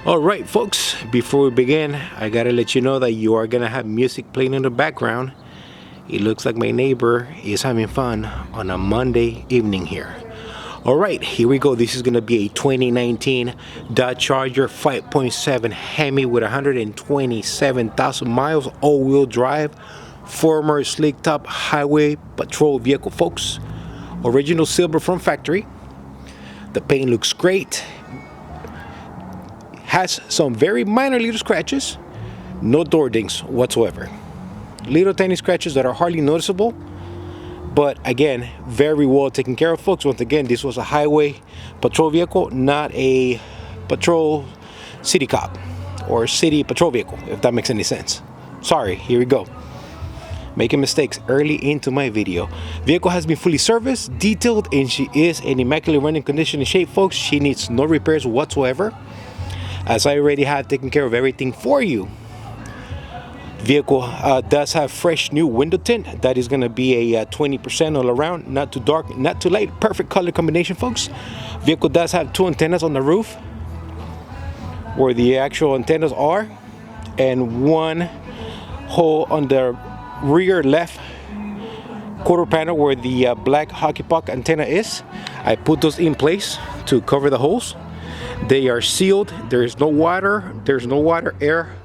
Alright folks, before we begin, I gotta let you know that you are gonna have music playing in the background. It looks like my neighbor is having fun on a Monday evening here. Alright, here we go. This is gonna be a 2019 Dodge Charger 5.7 HEMI with 127,000 miles, all-wheel drive, former slick top highway patrol vehicle folks. Original silver from factory. The paint looks great. Has some very minor little scratches, no door dings whatsoever. Little tiny scratches that are hardly noticeable, but again, very well taken care of folks. Once again, this was a highway patrol vehicle, not a patrol city cop or city patrol vehicle, if that makes any sense. Sorry, here we go. Making mistakes early into my video. Vehicle has been fully serviced, detailed, and she is in immaculate running condition and shape folks. She needs no repairs whatsoever, as I already have taken care of everything for you. Vehicle does have fresh new window tint. That is going to be a 20% all around, not too dark, not too light, perfect color combination folks. Vehicle does have two antennas on the roof where the actual antennas are, and one hole on the rear left quarter panel where the black hockey puck antenna is. I put those in place to cover the holes. They are sealed. There's no water air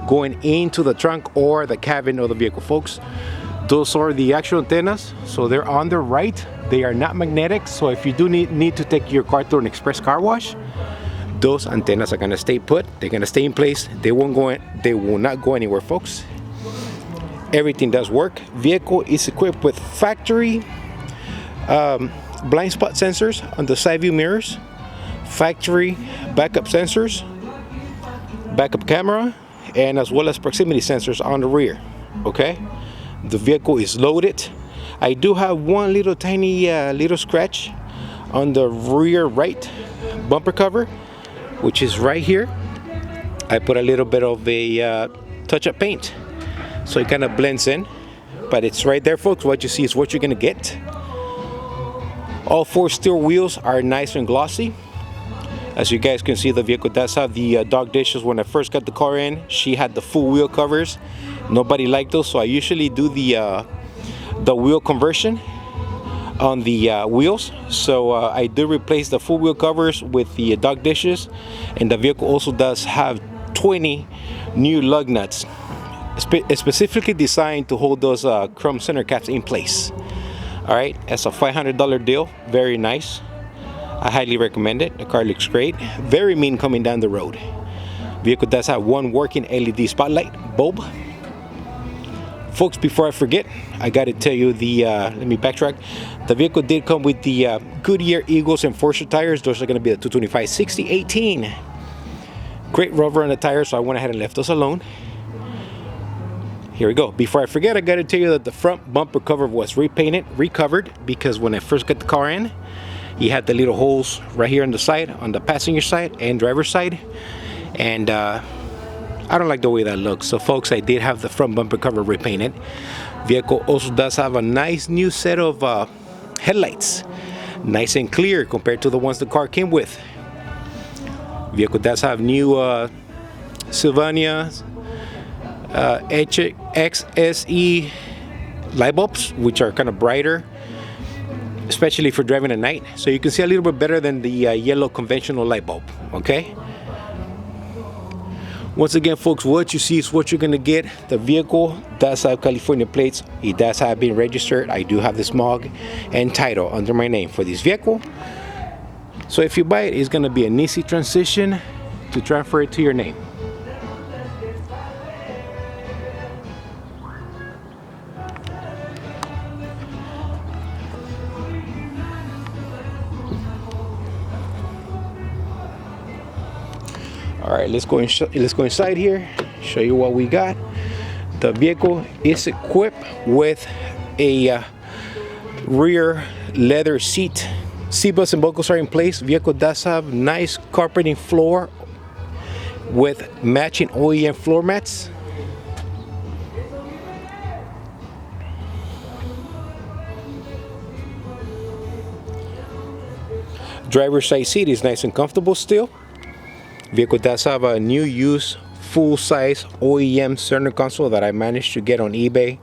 going into the trunk or the cabin of the vehicle folks. Those are the actual antennas, so they're on the right. They are not magnetic, so if you do need to take your car through an express car wash, those antennas are going to stay put. They're going to stay in place. They will not go anywhere folks. Everything does work. Vehicle is equipped with factory blind spot sensors on the side view mirrors, factory backup sensors, backup camera, and as well as proximity sensors on the rear. Okay, the vehicle is loaded. I do have one little tiny little scratch on the rear right bumper cover, which is right here. I put a little bit of a touch-up paint, so it kind of blends in, but it's right there folks. What you see is what you're gonna get. All four steel wheels are nice and glossy. As you guys can see, the vehicle does have the dog dishes. When I first got the car in, she had the full wheel covers. Nobody liked those, so I usually do the wheel conversion on the wheels. So I do replace the full wheel covers with the dog dishes, and the vehicle also does have 20 new lug nuts, specifically designed to hold those chrome center caps in place. All right, that's a $500 deal. Very nice. I highly recommend it. The car looks great. Very mean coming down the road. Vehicle does have one working LED spotlight bulb. Folks, before I forget, I got to tell you let me backtrack. The vehicle did come with the Goodyear Eagles Enforcer tires. Those are going to be the 225/60/18. Great rubber on the tires, so I went ahead and left those alone. Here we go. Before I forget, I got to tell you that the front bumper cover was recovered, because when I first got the car in, you had the little holes right here on the side, on the passenger side and driver's side, and I don't like the way that looks. So folks, I did have the front bumper cover repainted. Vehicle also does have a nice new set of headlights, nice and clear compared to the ones the car came with. Vehicle does have new Sylvania XSE light bulbs, which are kind of brighter, especially for driving at night, so you can see a little bit better than the yellow conventional light bulb. Okay, once again folks, what you see is what you're gonna get. The vehicle does have California plates. It does have been registered. I do have the smog and title under my name for this vehicle, so if you buy it, it's gonna be an easy transition to transfer it to your name. All right, let's go inside here, show you what we got. The vehicle is equipped with a rear leather seat. Seatbelts and buckles are in place. Vehicle does have nice carpeting floor with matching OEM floor mats. Driver's side seat is nice and comfortable still. Vehicle does have a new use full-size OEM center console that I managed to get on eBay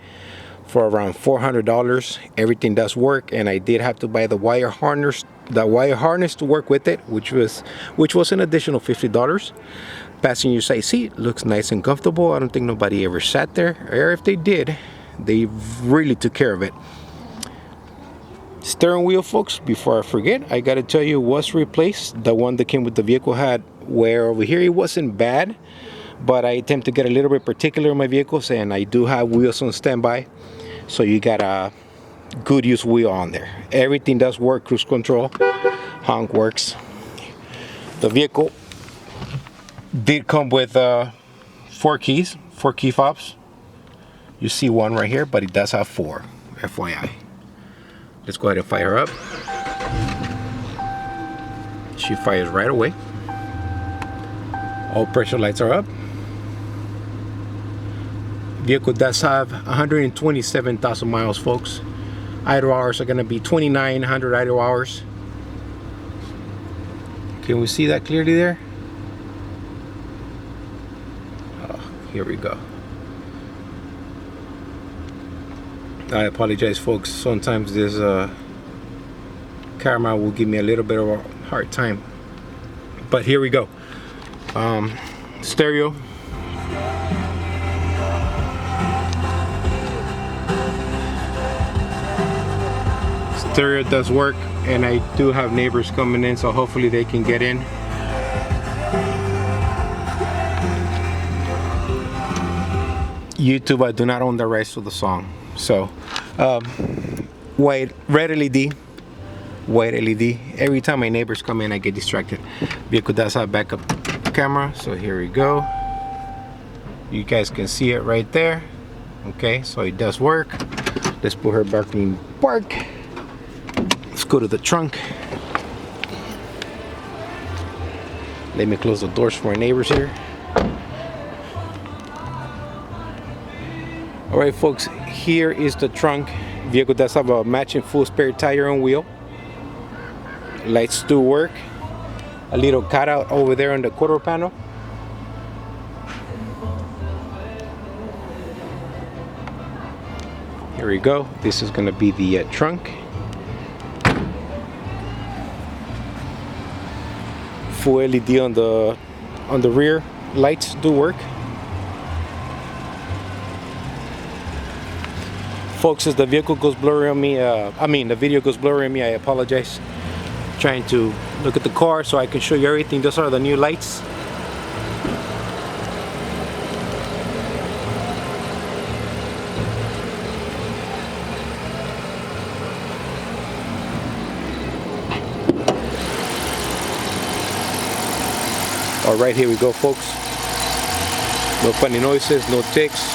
for around $400. Everything does work, and I did have to buy the wire harness to work with it, which was an additional $50. Passenger side seat looks nice and comfortable. I don't think nobody ever sat there, or if they did, they really took care of it. Steering wheel, folks, before I forget, I gotta tell you, was replaced. The one that came with the vehicle had wear over here. It wasn't bad, but I attempt to get a little bit particular in my vehicles, and I do have wheels on standby, so you got a good use wheel on there. Everything does work. Cruise control, honk works. The vehicle did come with 4 key fobs. You see one right here, but it does have 4, FYI. Let's go ahead and fire her up. She fires right away. All pressure lights are up. Vehicle does have 127,000 miles, folks. Idle hours are going to be 2,900 idle hours. Can we see that clearly there? Oh, here we go. I apologize, folks. Sometimes this camera will give me a little bit of a hard time. But here we go. Stereo. Stereo does work, and I do have neighbors coming in, so hopefully they can get in. YouTube, I do not own the rights to the song. So red LED. Every time my neighbors come in, I get distracted. Vehicle does have backup camera, so here we go. You guys can see it right there. Okay, so it does work. Let's put her back in park. Let's go to the trunk. Let me close the doors for my neighbors here. All right, folks, here is the trunk. Vehicle does have a matching full spare tire and wheel. Lights do work. A little cutout over there on the quarter panel. Here we go. This is going to be the trunk. Full LED on the rear. Lights do work. Folks, as the vehicle goes blurry on me, the video goes blurry on me, I apologize. Trying to look at the car so I can show you everything. Those are the new lights. All right, here we go, folks. No funny noises, no ticks.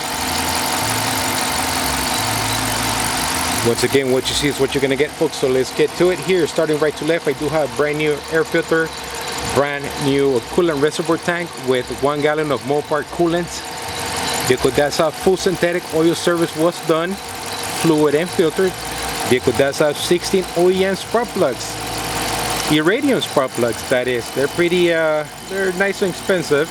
Once again, what you see is what you're gonna get, folks, so let's get to it. Here, starting right to left, I do have brand new air filter, brand new coolant reservoir tank with 1 gallon of Mopar coolant. Vehicle does have full synthetic oil service was done, fluid and filtered. Vehicle does have 16 OEM spark plugs, Irradium spark plugs, that is. They're pretty, they're nice and expensive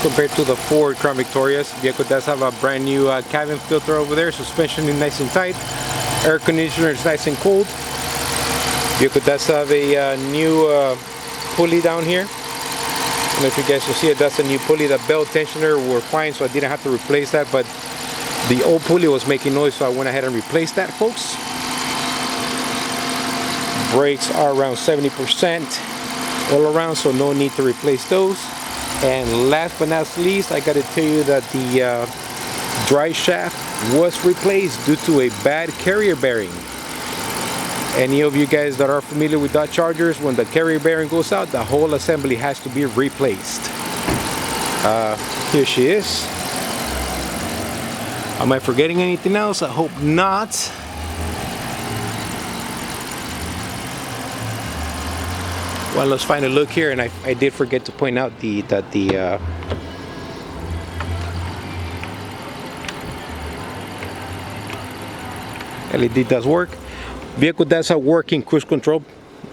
compared to the Ford Crown Victorias. Vehicle does have a brand new cabin filter over there, suspension is nice and tight. Air conditioner is nice and cold. Vehicle does have a new pulley down here. I don't know if you guys will see it. That's a new pulley. The belt tensioner were fine, so I didn't have to replace that, but the old pulley was making noise, so I went ahead and replaced that, folks. Brakes are around 70% all around, so no need to replace those. And last but not least, I got to tell you that the drive shaft was replaced due to a bad carrier bearing. Any of you guys that are familiar with Dodge Chargers, when the carrier bearing goes out, the whole assembly has to be replaced. Here she is. Am I forgetting anything else? I hope not. Well, let's find a look here, and I did forget to point out that the LED does work. Vehicle does have working cruise control.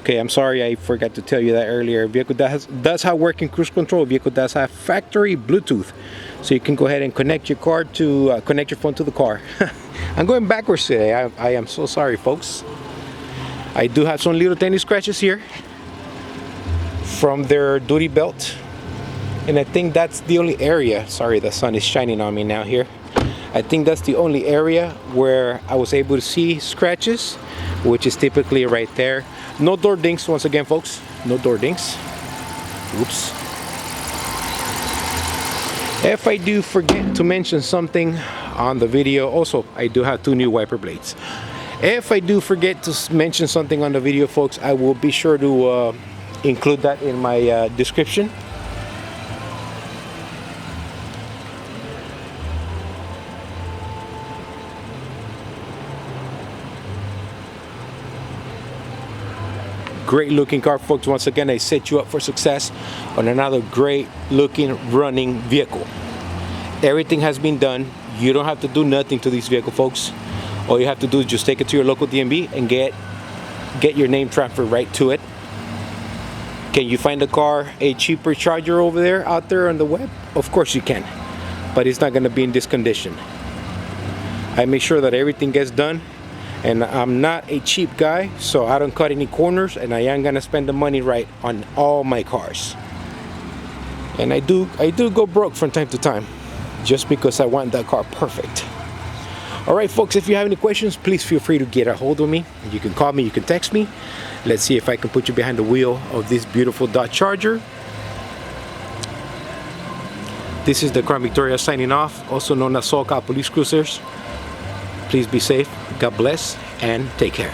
Okay, I'm sorry, I forgot to tell you that earlier. Vehicle does have working cruise control. Vehicle does have factory Bluetooth, so you can go ahead and connect your car to connect your phone to the car. I'm going backwards today. I am so sorry, folks. I do have some little tiny scratches here from their duty belt, and I think that's the only area. Sorry, the sun is shining on me now here. I think that's the only area where I was able to see scratches, which is typically right there. No door dings, once again, folks. No door dings. Oops. If I do forget to mention something on the video, also, I do have 2 new wiper blades. If I do forget to mention something on the video, folks, I will be sure to include that in my description. Great looking car, folks. Once again, I set you up for success on another great looking running vehicle. Everything has been done. You don't have to do nothing to this vehicle, folks. All you have to do is just take it to your local DMV and get your name transferred right to it. Can you find a car a cheaper charger over there out there on the web? Of course you can, but it's not going to be in this condition. I make sure that everything gets done. And I'm not a cheap guy, so I don't cut any corners, and I am gonna spend the money right on all my cars. And I do go broke from time to time, just because I want that car perfect. All right, folks, if you have any questions, please feel free to get a hold of me. You can call me, you can text me. Let's see if I can put you behind the wheel of this beautiful Dodge Charger. This is the Crown Victoria signing off, also known as SoCal Police Cruisers. Please be safe, God bless, and take care.